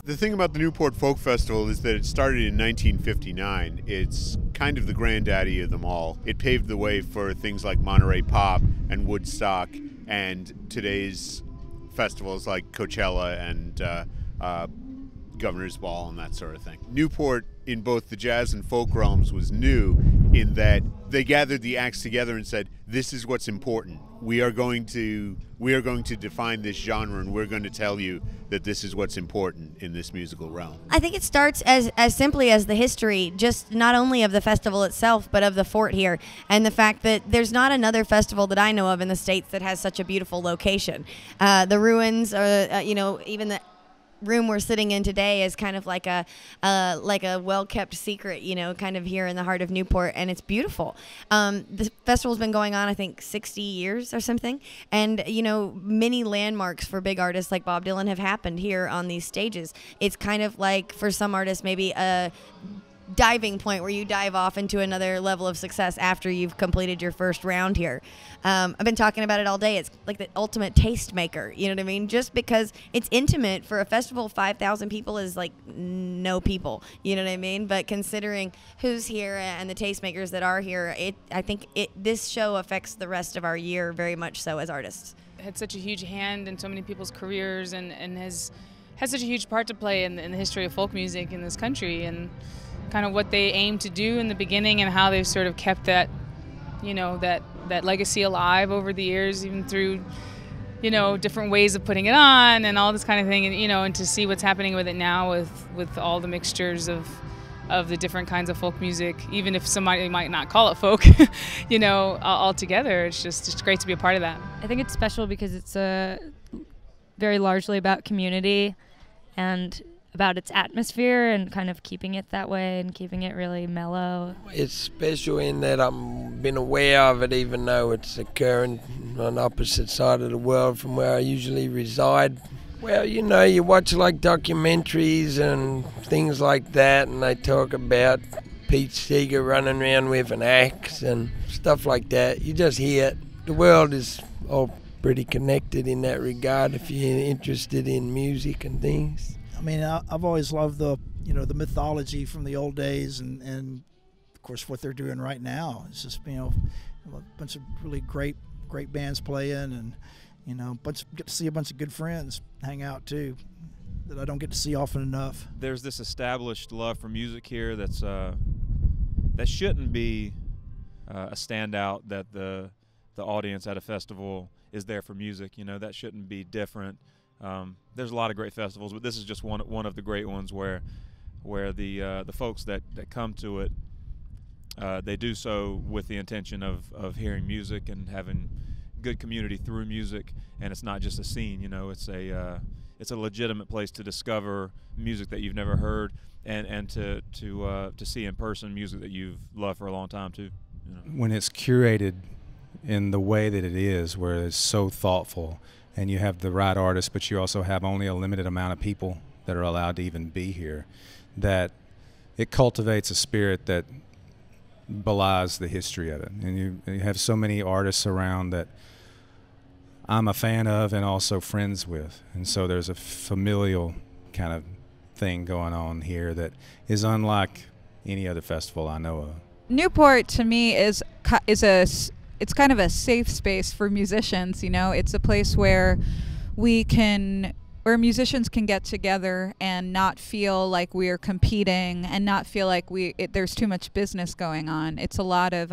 The thing about the Newport Folk Festival is that it started in 1959. It's kind of the granddaddy of them all. It paved the way for things like Monterey Pop and Woodstock and today's festivals like Coachella and Governor's Ball and that sort of thing. Newport, in both the jazz and folk realms, was new in that they gathered the acts together and said, this is what's important. We are going to define this genre, and we're going to tell you that this is what's important in this musical realm. I think it starts as simply as the history, just not only of the festival itself, but of the fort here, and the fact that there's not another festival that I know of in the States that has such a beautiful location. The ruins, even the room we're sitting in today is kind of like a well-kept secret, kind of here in the heart of Newport, and it's beautiful. The festival's been going on, I think, 60 years or something, and many landmarks for big artists like Bob Dylan have happened here on these stages. It's kind of like, for some artists, maybe a diving point where you dive off into another level of success after you've completed your first round here. I've been talking about it all day. It's like the ultimate tastemaker, you know what I mean? Just because it's intimate for a festival, 5,000 people is like no people, you know what I mean? But considering who's here and the tastemakers that are here, I think this show affects the rest of our year very much so as artists. It had such a huge hand in so many people's careers and has such a huge part to play in the history of folk music in this country, and kind of what they aimed to do in the beginning and how they've sort of kept that, that legacy alive over the years, even through, different ways of putting it on and all this kind of thing, and and to see what's happening with it now with all the mixtures of the different kinds of folk music, even if somebody might not call it folk, all together. It's great to be a part of that. I think it's special because it's very largely about community and about its atmosphere, and kind of keeping it that way and keeping it really mellow. It's special in that I've been aware of it, even though it's occurring on the opposite side of the world from where I usually reside. Well, you watch like documentaries and things like that, and they talk about Pete Seeger running around with an axe and stuff like that. You just hear it. The world is all pretty connected in that regard if you're interested in music and things. I mean, I've always loved the mythology from the old days, and of course what they're doing right now. It's just a bunch of really great bands playing, and get to see a bunch of good friends hang out too, that I don't get to see often enough. There's this established love for music here that shouldn't be a standout, that the audience at a festival is there for music. That shouldn't be different. There's a lot of great festivals, but this is just one of the great ones where the folks that come to it, they do so with the intention of hearing music and having good community through music, and it's not just a scene. It's a legitimate place to discover music that you've never heard, and to see in person music that you've loved for a long time too. When it's curated in the way that it is, where it's so thoughtful, and you have the right artists, but you also have only a limited amount of people that are allowed to even be here, that it cultivates a spirit that belies the history of it. And you have so many artists around that I'm a fan of and also friends with. And so there's a familial kind of thing going on here that is unlike any other festival I know of. Newport, to me, is it's kind of a safe space for musicians. It's a place where musicians can get together and not feel like we're competing, and not feel like there's too much business going on. It's a lot of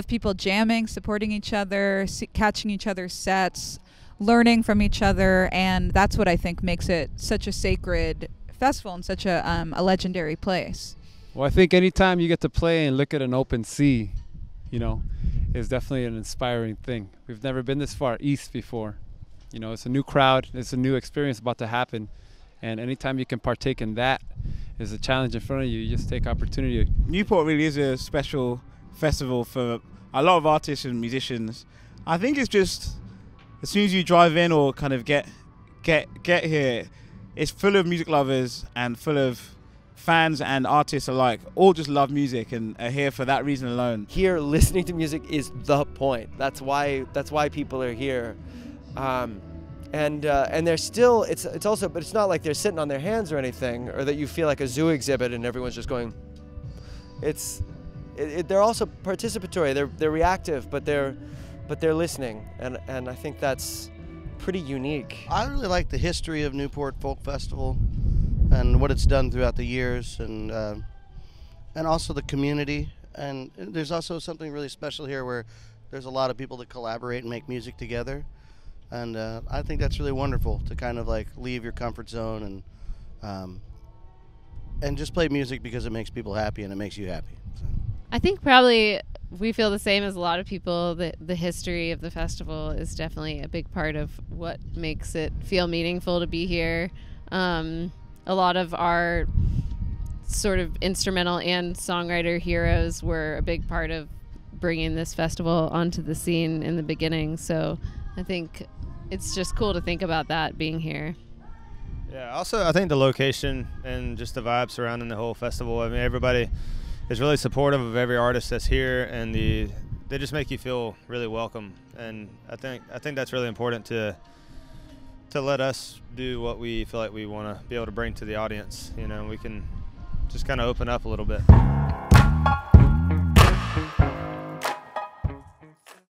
people jamming, supporting each other, catching each other's sets, learning from each other, and that's what I think makes it such a sacred festival and such a legendary place. Well, I think anytime you get to play and look at an open sea, is definitely an inspiring thing. We've never been this far east before. It's a new crowd, it's a new experience about to happen, and anytime you can partake in that is a challenge in front of you. You just take opportunity. Newport really is a special festival for a lot of artists and musicians. I think it's just, as soon as you drive in or kind of get here, it's full of music lovers and full of fans and artists alike. All just love music and are here for that reason alone. Here, listening to music is the point. That's why people are here. and they're still, it's also, but it's not like they're sitting on their hands or anything, or that you feel like a zoo exhibit and everyone's just going. They're also participatory. They're reactive, but they're listening, and I think that's pretty unique. I really like the history of Newport Folk Festival and what it's done throughout the years, and also the community. And there's also something really special here where there's a lot of people that collaborate and make music together, and I think that's really wonderful to kind of like leave your comfort zone and just play music because it makes people happy and it makes you happy. So. I think probably we feel the same as a lot of people. That the history of the festival is definitely a big part of what makes it feel meaningful to be here. A lot of our sort of instrumental and songwriter heroes were a big part of bringing this festival onto the scene in the beginning. So I think it's just cool to think about that being here. Yeah, also I think the location and just the vibe surrounding the whole festival. I mean, everybody is really supportive of every artist that's here, and they just make you feel really welcome. And I think that's really important to let us do what we feel like we want to be able to bring to the audience. You know, we can just kind of open up a little bit.